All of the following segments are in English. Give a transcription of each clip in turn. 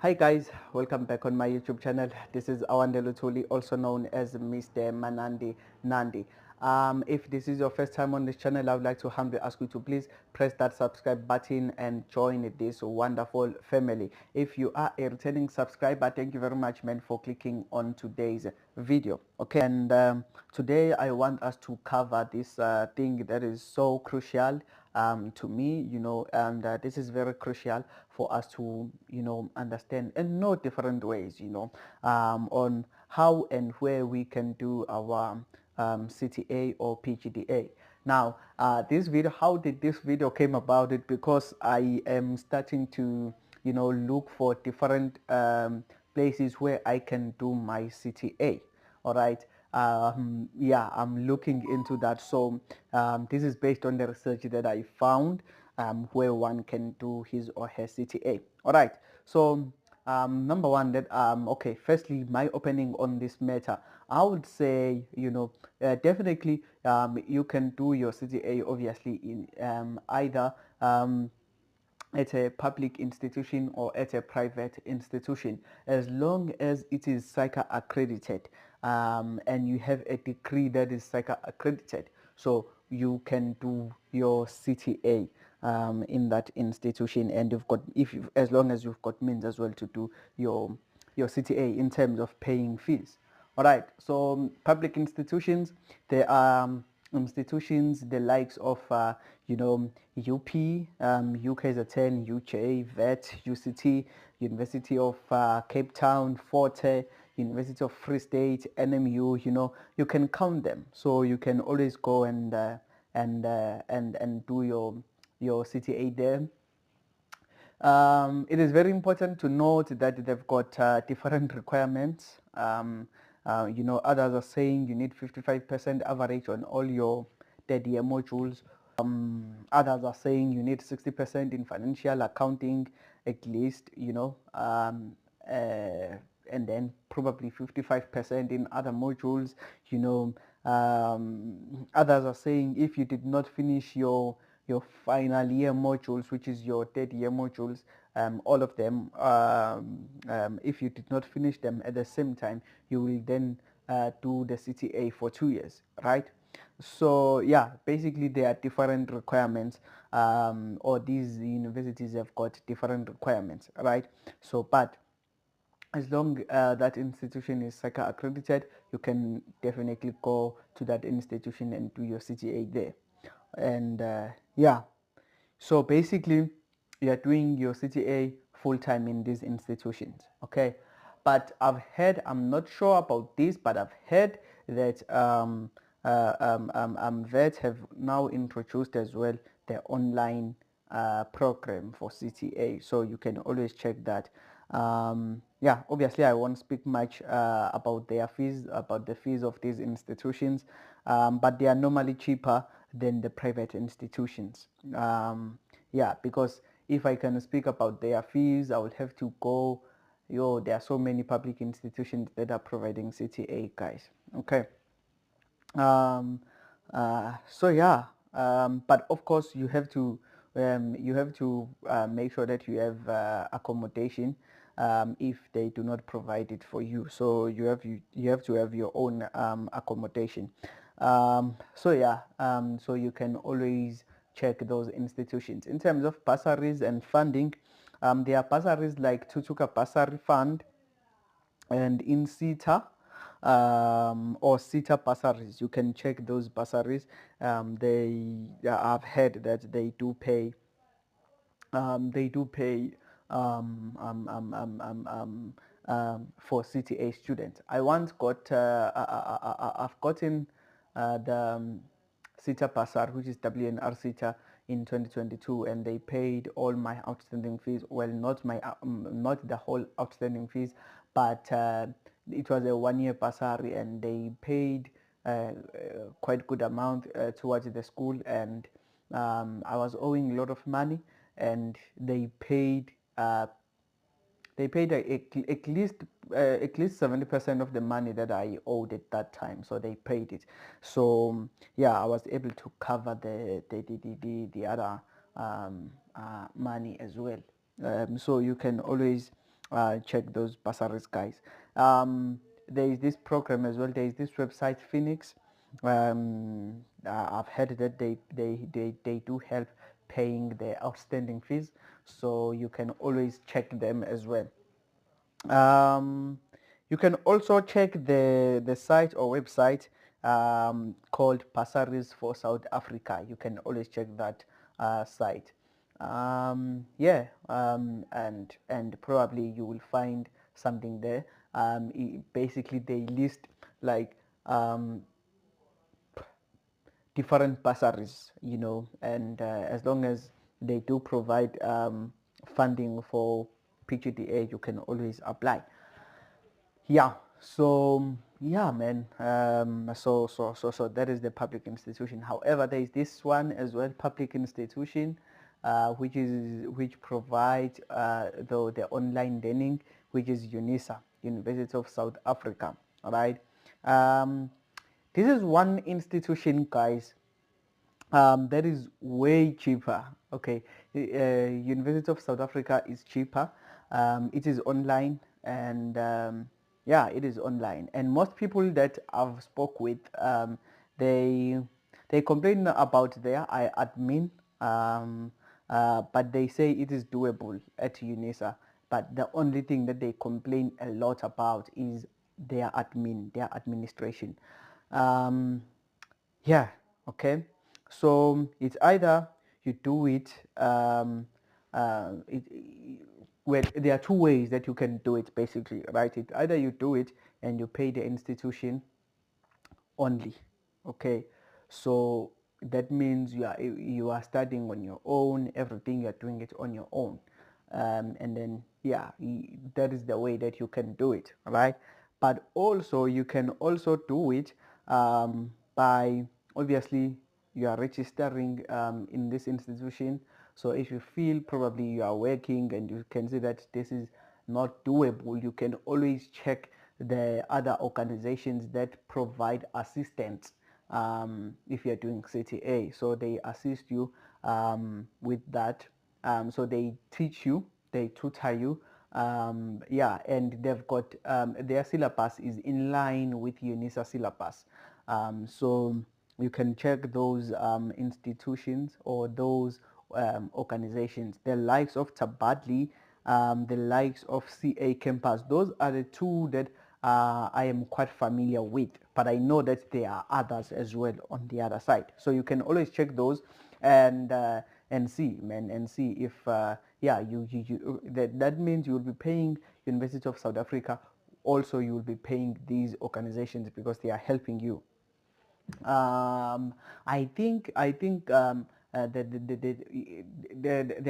Hi guys, welcome back on my YouTube channel. This is Awandelo Tuli, also known as Mr. Manandi Nandi. If this is your first time on this channel, I would like to humbly ask you to please press that subscribe button and join this wonderful family. If you are a returning subscriber, thank you very much, man, for clicking on today's video. Okay, and today I want us to cover this thing that is so crucial to me, and this is very crucial for us to, understand and know different ways, on how and where we can do our CTA or PGDA. Now, how did this video came about? It because I am starting to, look for different places where I can do my CTA. All right. Yeah, I'm looking into that. So this is based on the research that I found, where one can do his or her CTA. All right. So number one, that okay, firstly, my opening on this matter, I would say, definitely you can do your CTA obviously in either at a public institution or at a private institution, as long as it is SAICA accredited, and you have a degree that is SAICA accredited, so you can do your CTA in that institution, and you've got, as long as you've got means as well to do your CTA in terms of paying fees. All right, so public institutions, there are institutions the likes of UP, UKZN, UJ, VET, UCT, University of Cape Town, Forte, University of Free State, NMU. You can count them, so you can always go and do your CTA there. It is very important to note that they've got different requirements. Others are saying you need 55% average on all your third year modules. Others are saying you need 60% in financial accounting at least, and then probably 55% in other modules. Others are saying if you did not finish your final year modules, which is your third year modules, all of them, if you did not finish them at the same time, you will then do the CTA for 2 years, right? So yeah, basically there are different requirements, or these universities have got different requirements, right? So, but as long that institution is SAICA accredited, you can definitely go to that institution and do your CTA there. And yeah, so basically you're doing your CTA full-time in these institutions, okay? But I'm not sure about this, but I've heard that VET have now introduced as well the online program for CTA, so you can always check that. Yeah, obviously I won't speak much about their fees, about the fees of these institutions, but they are normally cheaper than the private institutions. Yeah, because if I can speak about their fees, I would have to go, there are so many public institutions that are providing CTA, guys. Okay. um, so yeah, but of course you have to make sure that you have accommodation if they do not provide it for you, so you have to have your own accommodation. So yeah, so you can always check those institutions in terms of bursaries and funding. There are bursaries like Tutuka Bursary Fund and in SETA, or SETA bursaries. You can check those bursaries. I've heard that they do pay for CTA students. I once got I've gotten the SETA bursar, which is WNR SETA, in 2022, and they paid all my outstanding fees. Well, not the whole outstanding fees, but it was a 1 year bursary, and they paid quite good amount towards the school, and I was owing a lot of money, and they paid at least 70% of the money that I owed at that time. So they paid it. So yeah, I was able to cover the other money as well. So you can always check those bursaries, guys. There is this program as well. There is this website Phoenix. I've heard that they do help paying the outstanding fees, so you can always check them as well. You can also check the site or website called Bursaries for South Africa. You can always check that site. Yeah, and probably you will find something there. Basically, they list like different bursaries, and as long as they do provide funding for PGDA, you can always apply. Yeah, so yeah, man. So that is the public institution. However, there is this one as well, public institution, which provides the online learning, which is UNISA, University of South Africa. All right. Um, this is one institution, guys, that is way cheaper. Okay, University of South Africa is cheaper. It is online, and yeah, it is online. And most people that I've spoke with, they they complain about their admin, but they say it is doable at UNISA. But the only thing that they complain a lot about is their admin, their administration. Um, yeah, okay. So it's either you do it, well, there are two ways that you can do it basically, right? It either you do it and you pay the institution only, okay? So that means you are studying on your own, everything you're doing it on your own. And then yeah, that is the way that you can do it, right? But also you can also do it by, obviously, you are registering in this institution. So if you feel probably you are working and you can see that this is not doable, you can always check the other organizations that provide assistance if you're doing CTA. So they assist you with that. So they teach you, they tutor you. Yeah, and they've got their syllabus is in line with UNISA syllabus. So you can check those institutions or those organizations, the likes of Tabadli, the likes of CA Campus. Those are the two that I am quite familiar with, but I know that there are others as well on the other side. So you can always check those and see, man, and see if yeah, that means you will be paying University of South Africa. Also, you will be paying these organizations because they are helping you. I think the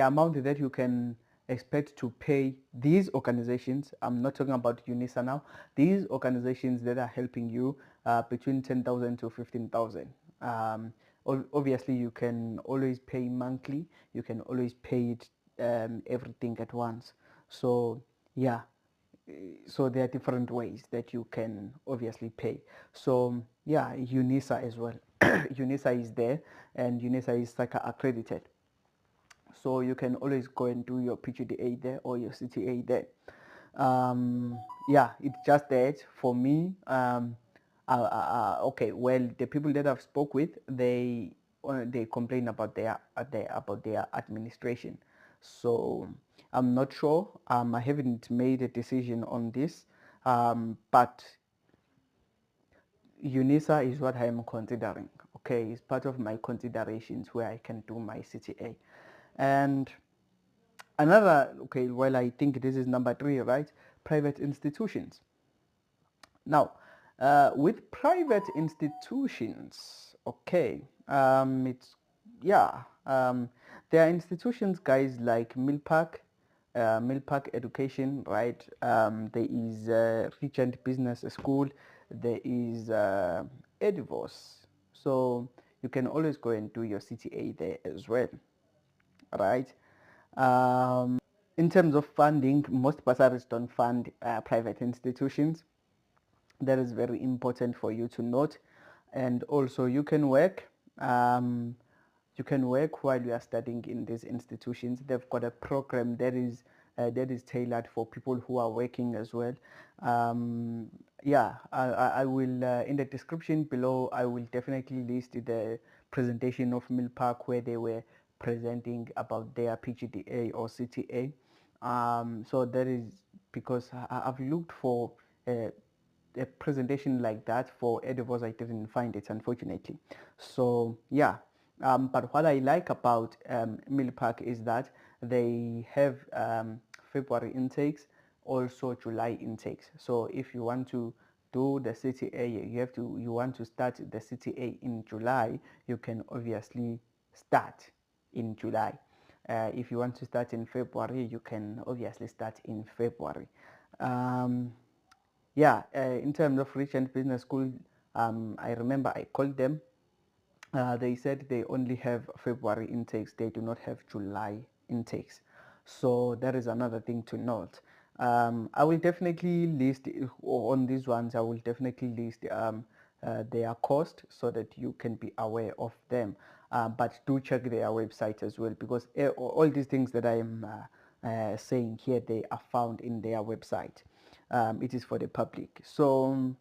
amount that you can expect to pay these organizations, I'm not talking about UNISA now, these organizations that are helping you, between 10,000 to 15,000. Obviously you can always pay monthly, you can always pay it everything at once. So yeah, so there are different ways that you can obviously pay. So yeah, UNISA as well. UNISA is there, and UNISA is SACA accredited. So you can always go and do your PGDA there or your CTA there. Yeah, it's just that for me. Okay, well, the people that I've spoke with, they complain about their administration. So I'm not sure. I haven't made a decision on this, but UNISA is what I am considering. Okay, it's part of my considerations where I can do my CTA. And another, okay, well, I think this is number 3, right? Private institutions. Now, with private institutions, okay, it's, yeah, there are institutions, guys, like Milpark Education, right? There is Regent Business School, there is Edivos. So you can always go and do your CTA there as well, right? In terms of funding, most bursaries don't fund private institutions. That is very important for you to note. And also you can work, while you are studying in these institutions. They've got a program that is that is tailored for people who are working as well. Yeah, I will in the description below, I will definitely list the presentation of Milpark where they were presenting about their PGDA or CTA. So that is because I've looked for a presentation like that for Edivos. I didn't find it, unfortunately. So yeah, but what I like about Milpark is that they have February intakes, also July intakes. So if you want to do the CTA, you want to start the CTA in July, you can obviously start in July. If you want to start in February, you can obviously start in February. Yeah, in terms of Richmond Business School, I remember I called them. They said they only have February intakes, they do not have July intakes. So that is another thing to note. I will definitely list on these ones, I will definitely list their cost so that you can be aware of them. But do check their website as well, because all these things that I am saying here, they are found in their website. It is for the public. So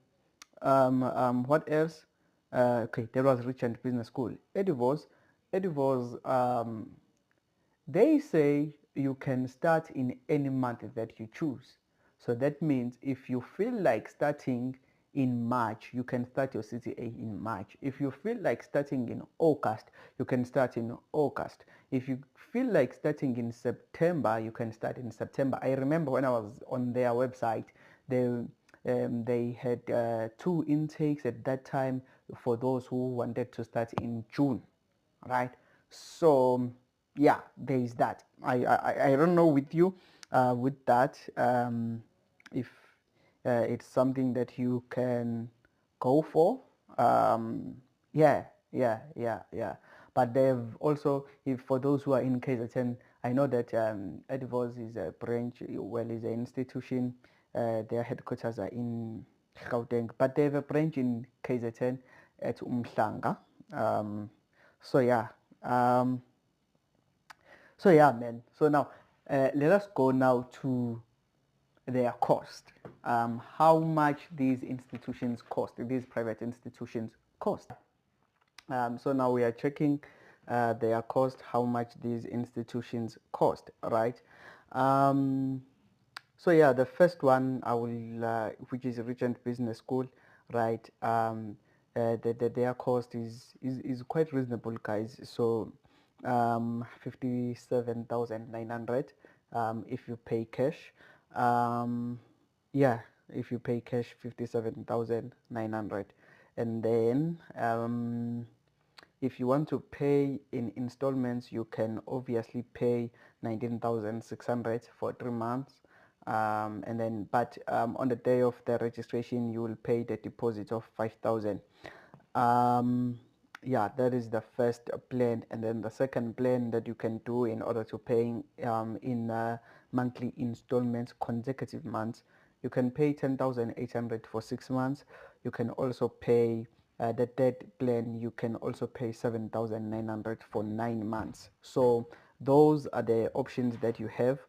what else? Okay, there was Richmond Business School. Edivos, they say you can start in any month that you choose. So that means if you feel like starting in March, you can start your CTA in March. If you feel like starting in August, you can start in August. If you feel like starting in September, you can start in September. I remember when I was on their website, they had 2 intakes at that time for those who wanted to start in June, right? So yeah, there is that. I don't know with you with that, if it's something that you can go for. Yeah, yeah. But they've also, if for those who are in KZN, I know that Edivos is a branch, well, is an institution. Their headquarters are in Gauteng, but they have a branch in KZN at Umhlanga. So yeah, um, so yeah, man. So now, let us go now to their cost. How much these institutions cost, these private institutions cost. So now we are checking their cost, how much these institutions cost, right? So yeah, the first one I will, which is Regent Business School, right? Their cost is quite reasonable, guys. So 57,900 if you pay cash. Yeah, if you pay cash, 57,900, and then if you want to pay in installments, you can obviously pay 19,600 for 3 months. And then, but on the day of the registration, you will pay the deposit of 5,000. Yeah, that is the first plan. And then the second plan that you can do in order to pay in monthly installments, consecutive months, you can pay 10,800 for 6 months. You can also pay the third plan, you can also pay 7,900 for 9 months. So those are the options that you have.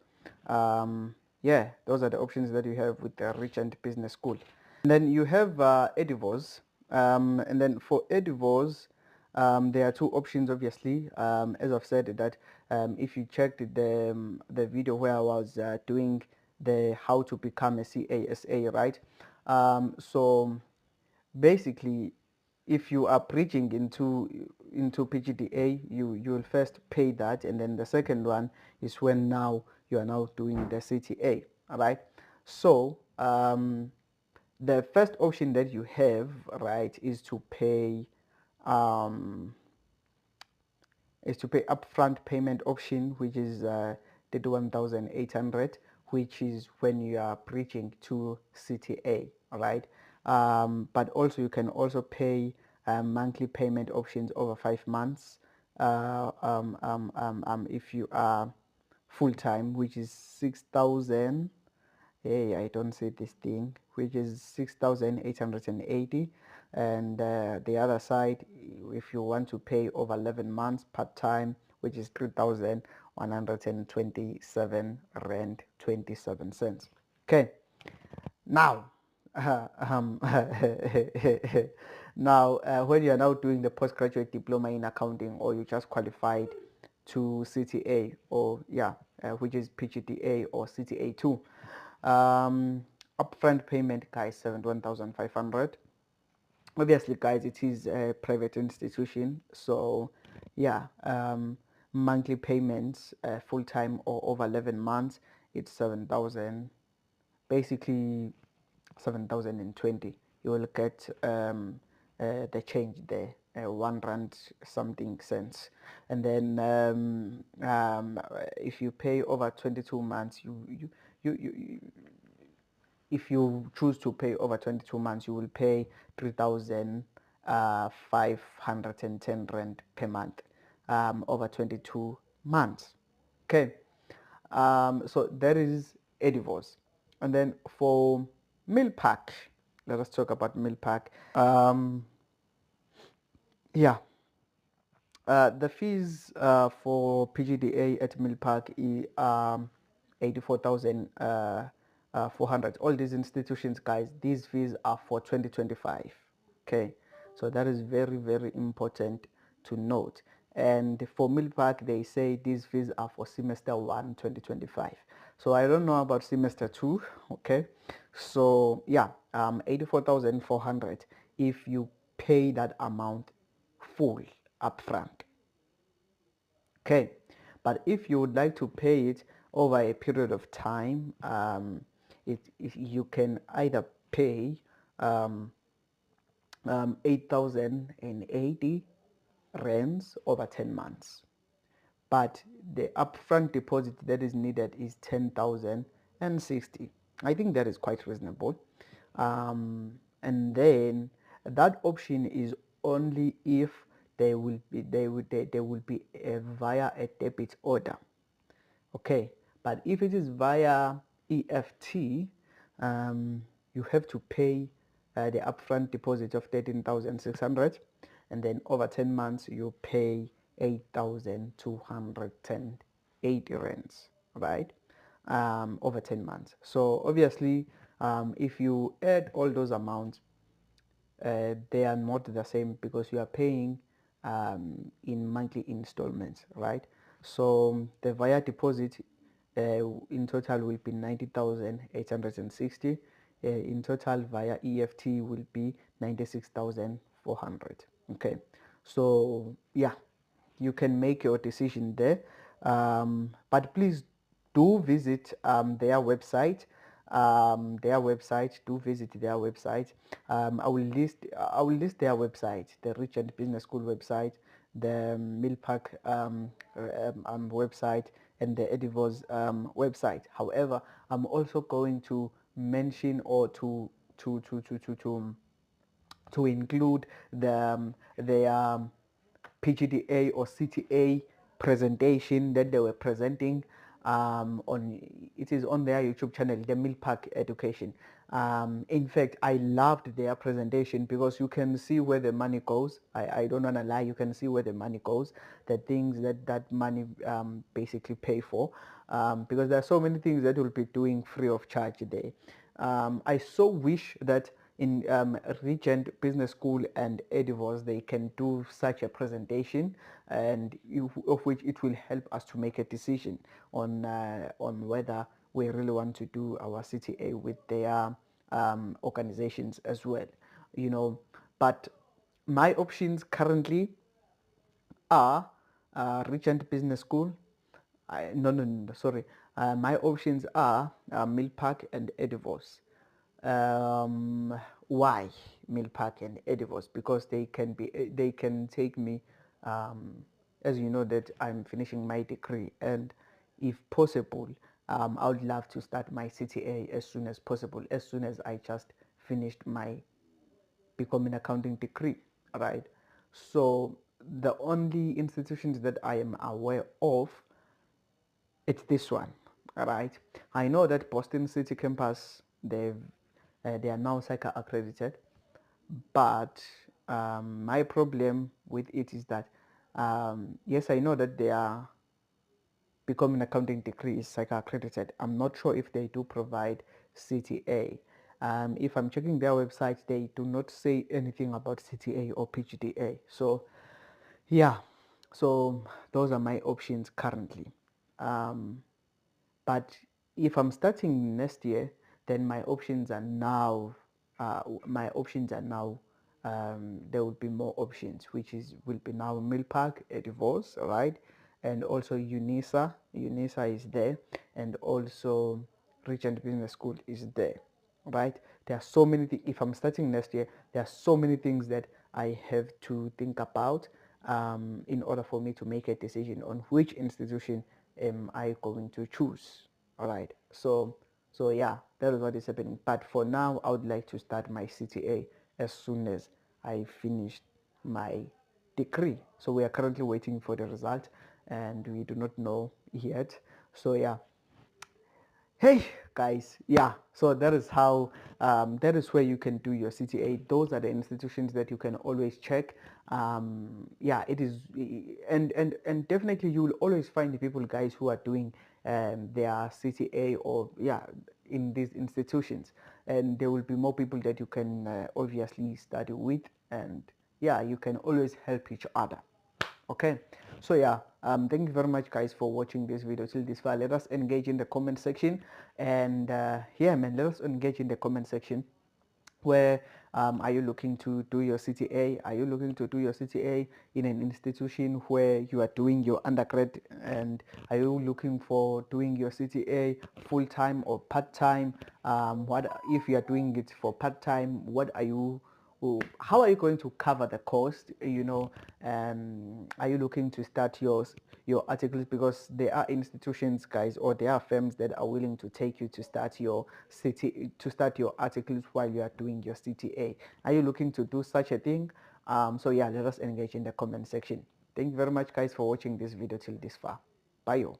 Yeah, those are the options that you have with the Regent Business School. And then you have Edivos. And then for Edivos, there are 2 options, obviously. As I've said that if you checked the video where I was doing the how to become a CASA, right? So basically, if you are bridging into PGDA, you will first pay that, and then the second one is when now you are now doing the CTA. All right. So the first option that you have, right, is to pay um, upfront payment option, which is 31,800, which is when you are bridging to CTA. All right. But also you can also pay monthly payment options over 5 months if you are full time, which is 6,000. Hey, I don't see this thing, which is 6,880. And the other side, if you want to pay over 11 months part time, which is 3,000, 127 rand 27 cents. Okay, now now when you are now doing the postgraduate diploma in accounting, or you just qualified to CTA, or which is PGDA or CTA 2, upfront payment, guys, 71,500. Obviously, guys, it is a private institution, so monthly payments, full-time or over 11 months, it's 7,000, basically 7,020. You will get the change there, 1 rand something cents. And then if you pay over 22 months, you if you choose to pay over 22 months, you will pay 3,510 rand per month over 22 months. Okay, so that is Edivos. And then for Milpark, let us talk about Milpark. Yeah, the fees for PGDA at Milpark is 84,400. All these institutions, guys, these fees are for 2025. Okay, so that is very, very important to note. And for Milpark, they say these fees are for semester 1 2025. So I don't know about semester 2. Okay, so 84,400 if you pay that amount full upfront. Okay, but if you would like to pay it over a period of time, you can either pay 8,080 rands over 10 months, but the upfront deposit that is needed is 10,060. I think that is quite reasonable. And then that option is only if there will be via a debit order. Okay, but if it is via EFT, you have to pay the upfront deposit of 13,600, and then over 10 months you pay 8,280 rands, right? Over 10 months. So obviously, if you add all those amounts, they are not the same because you are paying in monthly installments, right? So the via deposit in total will be 90,860. In total via EFT will be 96,400. Okay, so yeah, you can make your decision there, but please do visit their website. Do visit their website. I will list their website, the Regent Business School website, the Milpark website, and the Edivos website. However, I'm also going to mention, or to include the PGDA or CTA presentation that they were presenting on. It is on their YouTube channel, the Milpark Education. In fact, I loved their presentation because you can see where the money goes. I don't want to lie, you can see where the money goes, the things that money basically pay for, because there are so many things that will be doing free of charge there. I so wish that in Regent Business School and Edivos they can do such a presentation, and of which it will help us to make a decision on whether we really want to do our CTA with their organizations as well, you know. But my options currently are Regent Business School. No, sorry. My options are Milpark and Edivos. Why Milpark and Edivos? Because they can take me, as you know that I'm finishing my degree, and if possible, I would love to start my CTA as soon as possible, as soon as I just finished my becoming accounting degree, right? So the only institutions that I am aware of, it's this one, all right? I know that Boston City campus, they are now SAICA accredited, but my problem with it is that yes, I know that they are become an accounting degree is SAICA accredited. I'm not sure if they do provide CTA. If I'm checking their website, they do not say anything about CTA or PGDA. So yeah, so those are my options currently. But if I'm starting next year, then my options are now there will be more options, which will be now Milpark, Edivos, right? And also UNISA. UNISA is there, and also Regent Business School is there, right? There are so many things. If I'm starting next year, there are so many things that I have to think about in order for me to make a decision on which institution am I going to choose. All right. So yeah, that is what is happening. But for now, I would like to start my CTA as soon as I finish my degree. So we are currently waiting for the result, and we do not know yet. So yeah, hey guys, yeah, so that is how that is where you can do your CTA. Those are the institutions that you can always check. Yeah, it is, and definitely you will always find the people, guys, who are doing their CTA, or yeah, in these institutions, and there will be more people that you can obviously study with, and yeah, you can always help each other. Okay, so yeah, thank you very much, guys, for watching this video till this far. Let us engage in the comment section, and yeah, man, let us engage in the comment section. Where are you looking to do your CTA? Are you looking to do your CTA in an institution where you are doing your undergrad? And are you looking for doing your CTA full-time or part-time? What if you are doing it for part-time? What are you how are you going to cover the cost? Are you looking to start your articles, because there are institutions, guys, or there are firms that are willing to take you to start your articles while you are doing your CTA. Are you looking to do such a thing? So yeah, let us engage in the comment section. Thank you very much, guys, for watching this video till this far. Bye, yo.